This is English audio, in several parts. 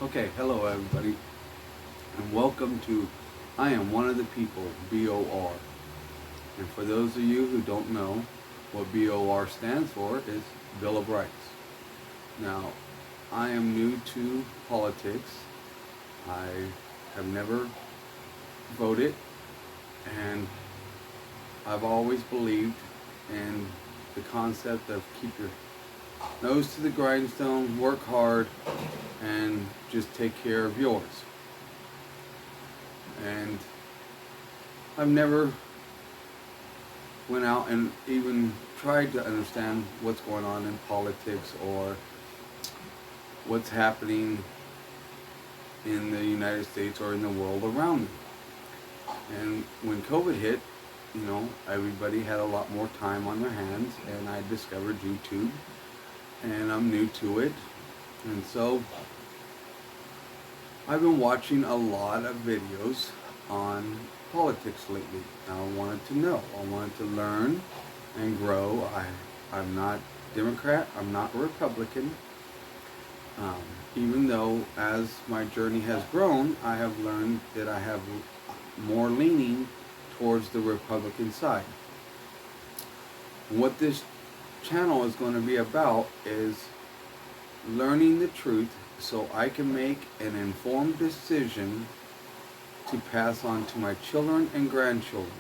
Okay, hello everybody, and welcome to I Am One of the People, B.O.R. And for those of you who don't know, what B.O.R. stands for is Bill of Rights. Now, I am new to politics. I have never voted, and I've always believed in the concept of keep your nose to the grindstone, work hard, and just take care of yours. And I've never went out and even tried to understand what's going on in politics or what's happening in the United States or in the world around me. And when COVID hit, everybody had a lot more time on their hands, and I discovered YouTube, and I'm new to it. And so I've been watching a lot of videos on politics lately. I wanted to know. I wanted to learn and grow. I'm not Democrat. I'm not Republican. Even though as my journey has grown, I have learned that I have more leaning towards the Republican side. What this channel is going to be about is learning the truth so I can make an informed decision to pass on to my children and grandchildren,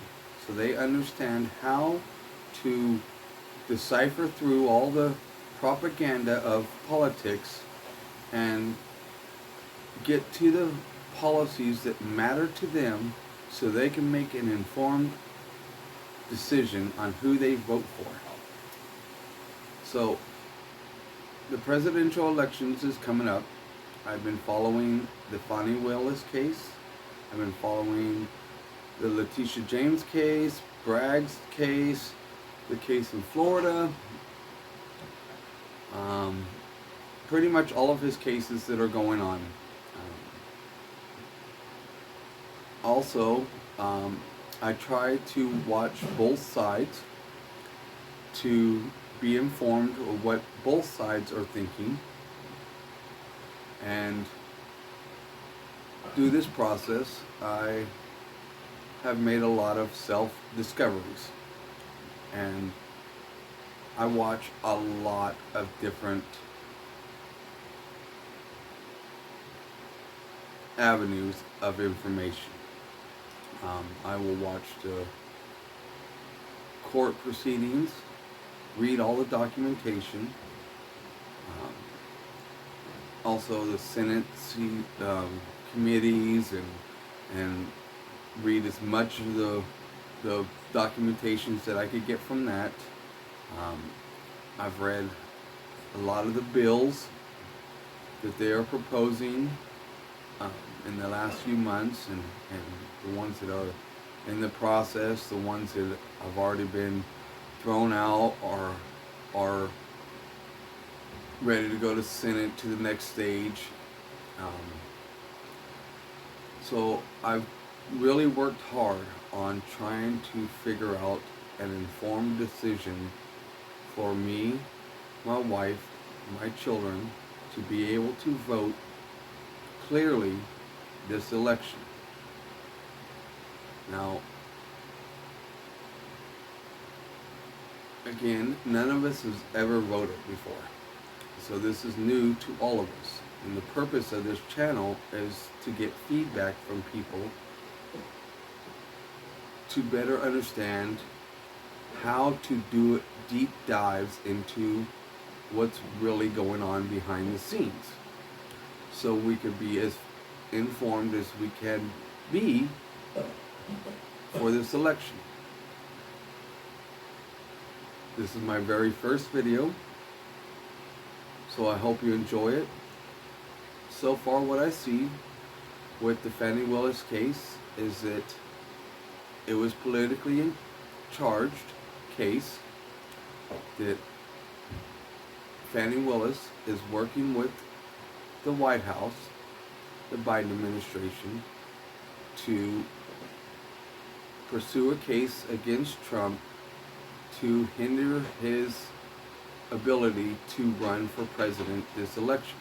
so they understand how to decipher through all the propaganda of politics and get to the policies that matter to them so they can make an informed decision on who they vote for. So the presidential elections is coming up. I've been following the Fani Willis case. I've been following the Letitia James case, Bragg's case, the case in Florida. Pretty much all of his cases that are going on. Also, I try to watch both sides to be informed of what both sides are thinking, and through this process I have made a lot of self-discoveries, and I watch a lot of different avenues of information. I will watch the court proceedings, read all the documentation, also the Senate committees, and read as much of the documentations that I could get from that. I've read a lot of the bills that they are proposing in the last few months, and the ones that are in the process, the ones that have already been thrown out or are ready to go to Senate to the next stage. So I've really worked hard on trying to figure out an informed decision for me, my wife, my children, to be able to vote clearly this election. Now, again, none of us has ever voted before, so this is new to all of us. And the purpose of this channel is to get feedback from people to better understand how to do deep dives into what's really going on behind the scenes, so we could be as informed as we can be for this election. This is my very first video, so I hope you enjoy it. So far, what I see with the Fani Willis case is that it was politically charged case, that Fani Willis is working with the White House, the Biden administration, to pursue a case against Trump to hinder his ability to run for president this election.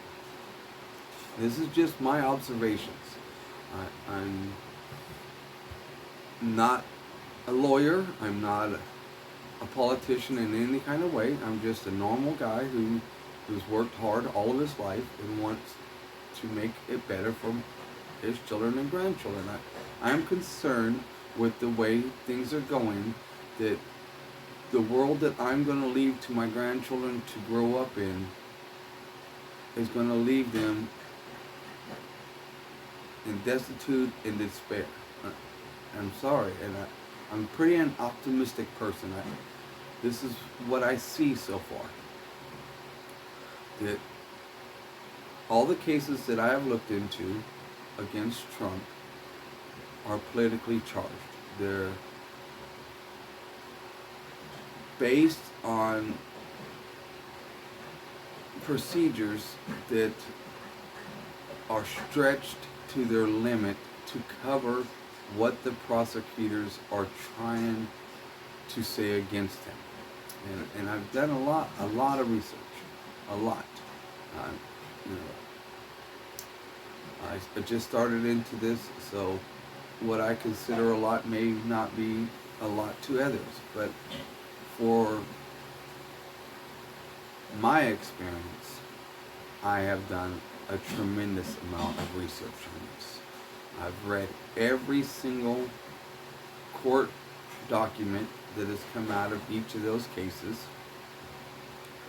This is just my observations. I'm not a lawyer. I'm not a politician in any kind of way. I'm just a normal guy who's worked hard all of his life and wants to make it better for his children and grandchildren. I'm concerned with the way things are going, that the world that I'm going to leave to my grandchildren to grow up in is going to leave them in destitute and despair. I'm sorry, and I'm pretty an optimistic person. This is what I see so far. That all the cases that I have looked into against Trump are politically charged. They're based on procedures that are stretched to their limit to cover what the prosecutors are trying to say against him. And I've done a lot of research, a lot. You know, I just started into this, so what I consider a lot may not be a lot to others, but for my experience, I have done a tremendous amount of research on this. I've read every single court document that has come out of each of those cases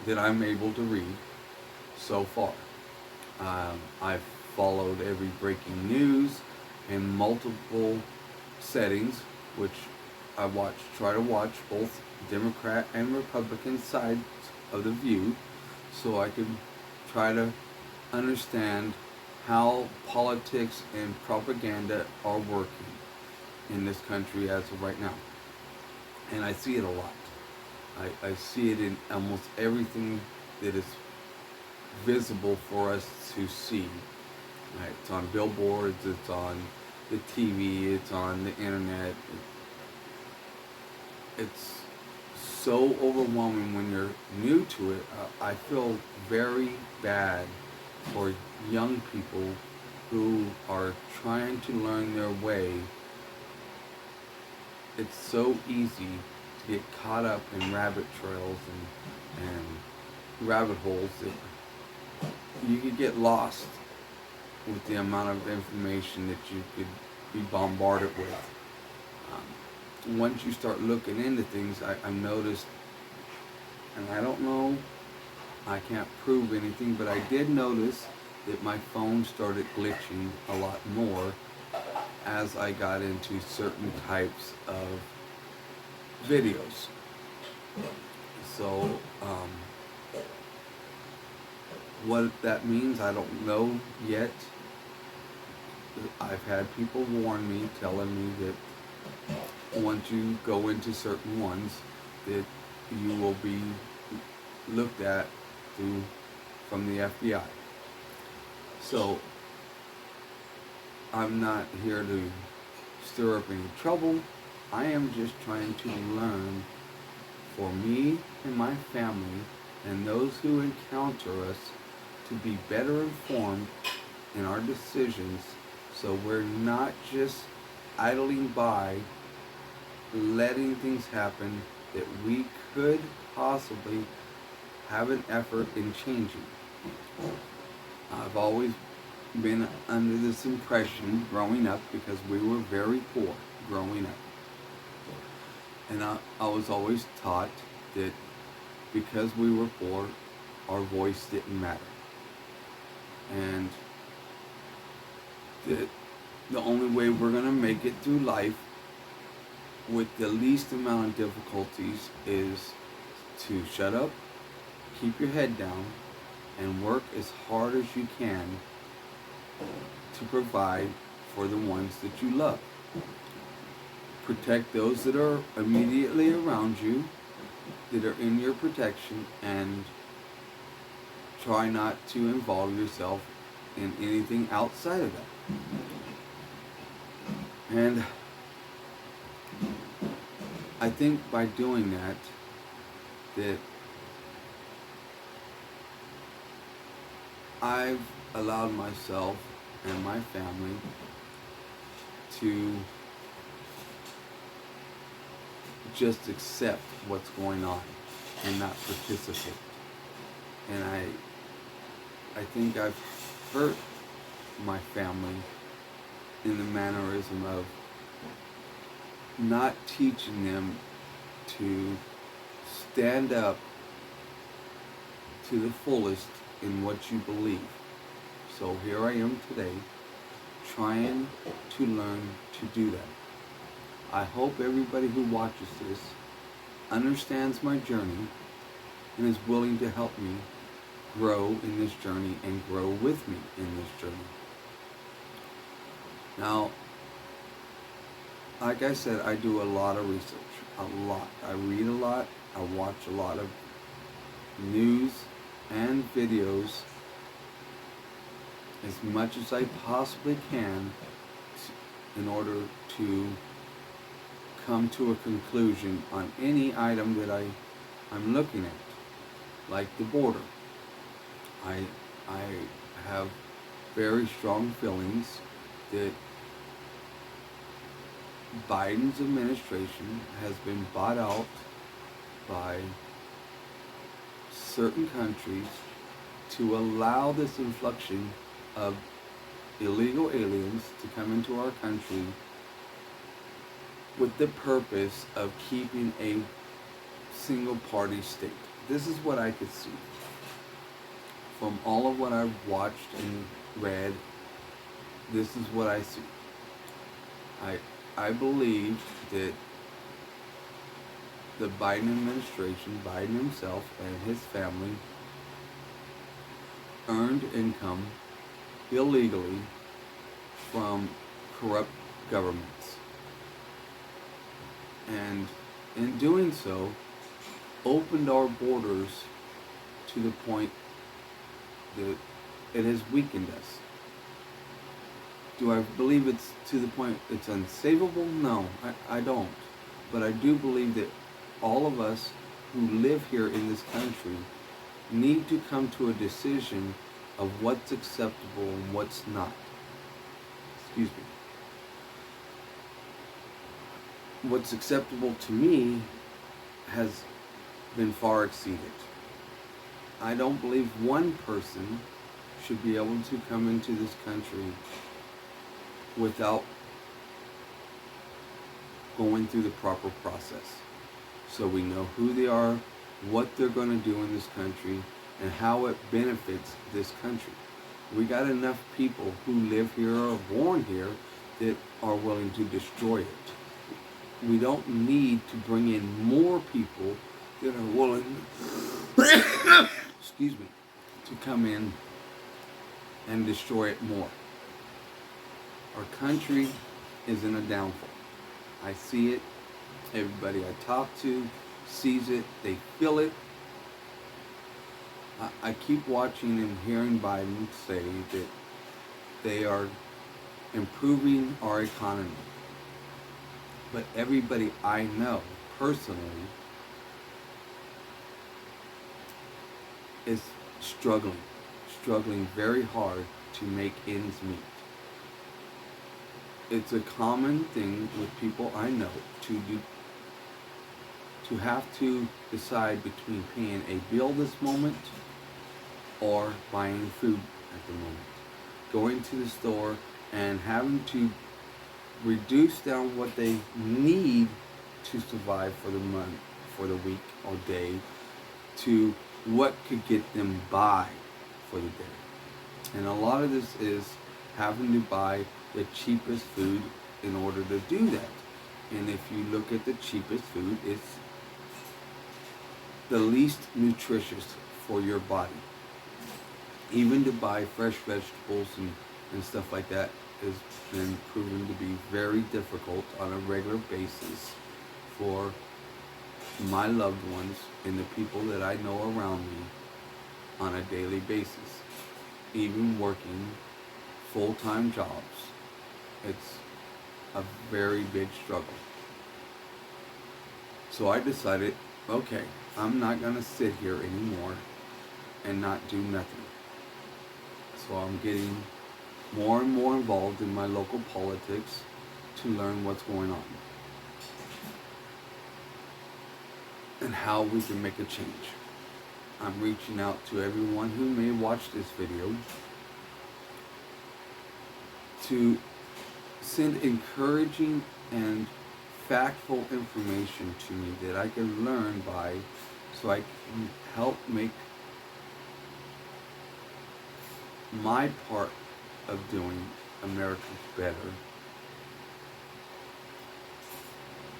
that I'm able to read so far. I've followed every breaking news in multiple settings, which I try to watch both Democrat and Republican sides of the view, so I can try to understand how politics and propaganda are working in this country as of right now. And I see it a lot. I see it in almost everything that is visible for us to see. Right? It's on billboards, it's on the TV, it's on the internet. It's so overwhelming when you're new to it. I feel very bad for young people who are trying to learn their way. It's so easy to get caught up in rabbit trails and rabbit holes that you could get lost with the amount of information that you could be bombarded with. Once you start looking into things, I noticed, and I don't know, I can't prove anything, but I did notice that my phone started glitching a lot more as I got into certain types of videos. So, what that means, I don't know yet. I've had people warn me, telling me that once you go into certain ones, that you will be looked at from the FBI. So I'm not here to stir up any trouble. I am just trying to learn for me and my family and those who encounter us to be better informed in our decisions, so we're not just idling by, letting things happen that we could possibly have an effort in changing. I've always been under this impression growing up, because we were very poor growing up. And I was always taught that because we were poor, our voice didn't matter. And that the only way we're going to make it through life with the least amount of difficulties is to shut up, keep your head down, and work as hard as you can to provide for the ones that you love. Protect those that are immediately around you, that are in your protection, and try not to involve yourself in anything outside of that. And I think by doing that, I've allowed myself and my family to just accept what's going on and not participate. And I think I've hurt my family in the mannerism of not teaching them to stand up to the fullest in what you believe. So here I am today, trying to learn to do that. I hope everybody who watches this understands my journey and is willing to help me grow in this journey and grow with me in this journey. Now, like I said, I do a lot of research, a lot. I read a lot, I watch a lot of news and videos as much as I possibly can in order to come to a conclusion on any item that I'm looking at, like the border. I have very strong feelings that Biden's administration has been bought out by certain countries to allow this influxion of illegal aliens to come into our country with the purpose of keeping a single party state. This is what I could see from all of what I've watched and read. This is what I see. I believe that the Biden administration, Biden himself and his family, earned income illegally from corrupt governments. And in doing so, opened our borders to the point that it has weakened us. Do I believe it's to the point it's unsavable? No, I don't. But I do believe that all of us who live here in this country need to come to a decision of what's acceptable and what's not. Excuse me. What's acceptable to me has been far exceeded. I don't believe one person should be able to come into this country without going through the proper process. So we know who they are, what they're going to do in this country, and how it benefits this country. We got enough people who live here or are born here that are willing to destroy it. We don't need to bring in more people that are willing excuse me, to come in and destroy it more. Our country is in a downfall. I see it. Everybody I talk to sees it. They feel it. I keep watching and hearing Biden say that they are improving our economy. But everybody I know personally is struggling very hard to make ends meet. It's a common thing with people I know to have to decide between paying a bill this moment or buying food at the moment. Going to the store and having to reduce down what they need to survive for the month, for the week or day, to what could get them by for the day. And a lot of this is having to buy the cheapest food in order to do that. And if you look at the cheapest food, it's the least nutritious for your body. Even to buy fresh vegetables and stuff like that has been proven to be very difficult on a regular basis for my loved ones and the people that I know around me on a daily basis. Even working full-time jobs, it's a very big struggle. So I decided, okay, I'm not going to sit here anymore and not do nothing. So I'm getting more and more involved in my local politics to learn what's going on and how we can make a change. I'm reaching out to everyone who may watch this video to send encouraging and factful information to me that I can learn by, so I can help make my part of doing America better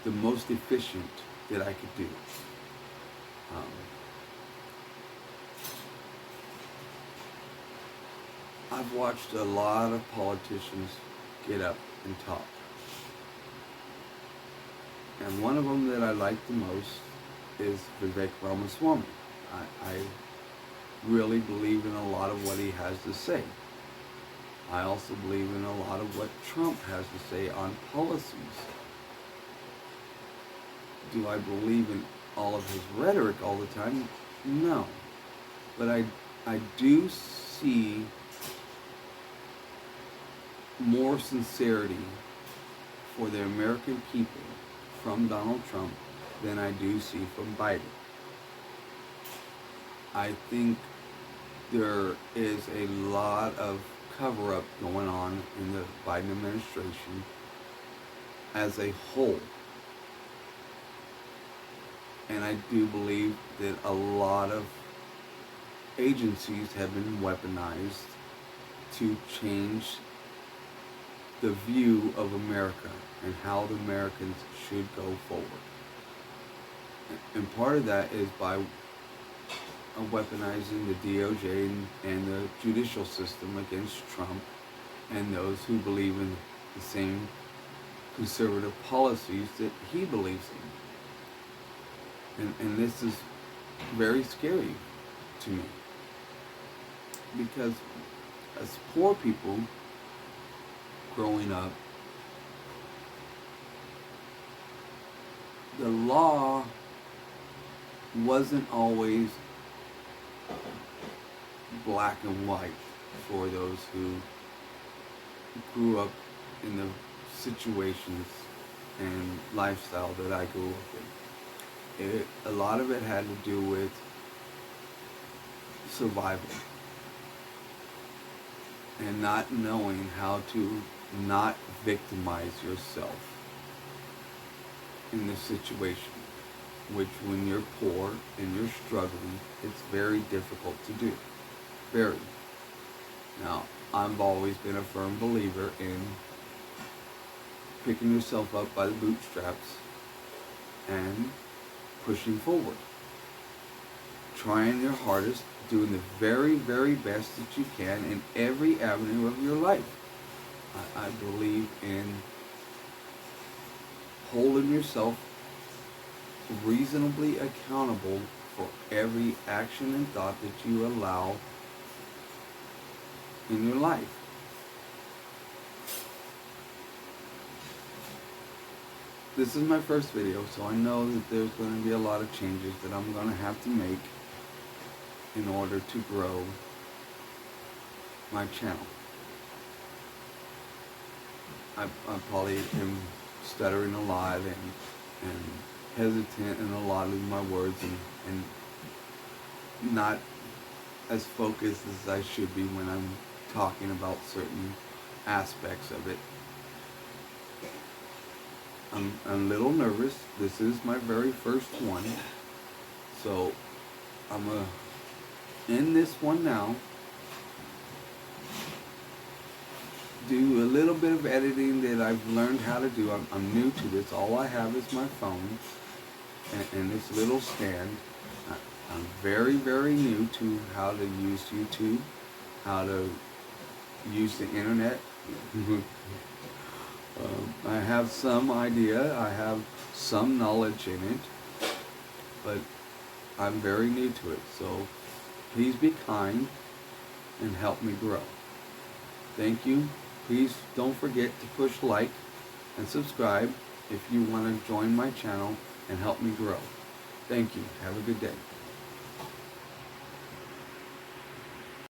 the most efficient that I could do. I've watched a lot of politicians get up and talk. And one of them that I like the most is Vivek Ramaswamy. I really believe in a lot of what he has to say. I also believe in a lot of what Trump has to say on policies. Do I believe in all of his rhetoric all the time? No. But I do see more sincerity for the American people from Donald Trump than I do see from Biden. I think there is a lot of cover-up going on in the Biden administration as a whole. And I do believe that a lot of agencies have been weaponized to change the view of America and how the Americans should go forward. And part of that is by weaponizing the DOJ and the judicial system against Trump and those who believe in the same conservative policies that he believes in. And this is very scary to me, because as poor people growing up, the law wasn't always black and white for those who grew up in the situations and lifestyle that I grew up in. A lot of it had to do with survival and not knowing how to not victimize yourself in this situation, which when you're poor and you're struggling, it's very difficult to do. Very. Now, I've always been a firm believer in picking yourself up by the bootstraps and pushing forward. Trying your hardest, doing the very, very best that you can in every avenue of your life. I believe in holding yourself reasonably accountable for every action and thought that you allow in your life. This is my first video, so I know that there's going to be a lot of changes that I'm going to have to make in order to grow my channel. I probably am stuttering a lot and hesitant in a lot of my words and not as focused as I should be when I'm talking about certain aspects of it. I'm a little nervous. This is my very first one. So I'm going to end this one now. Do a little bit of editing that I've learned how to do. I'm new to this. All I have is my phone and this little stand. I'm very, very new to how to use YouTube, how to use the internet. I have some idea, I have some knowledge in it, but I'm very new to it. So please be kind and help me grow. Thank you. Please don't forget to push like and subscribe if you want to join my channel and help me grow. Thank you. Have a good day.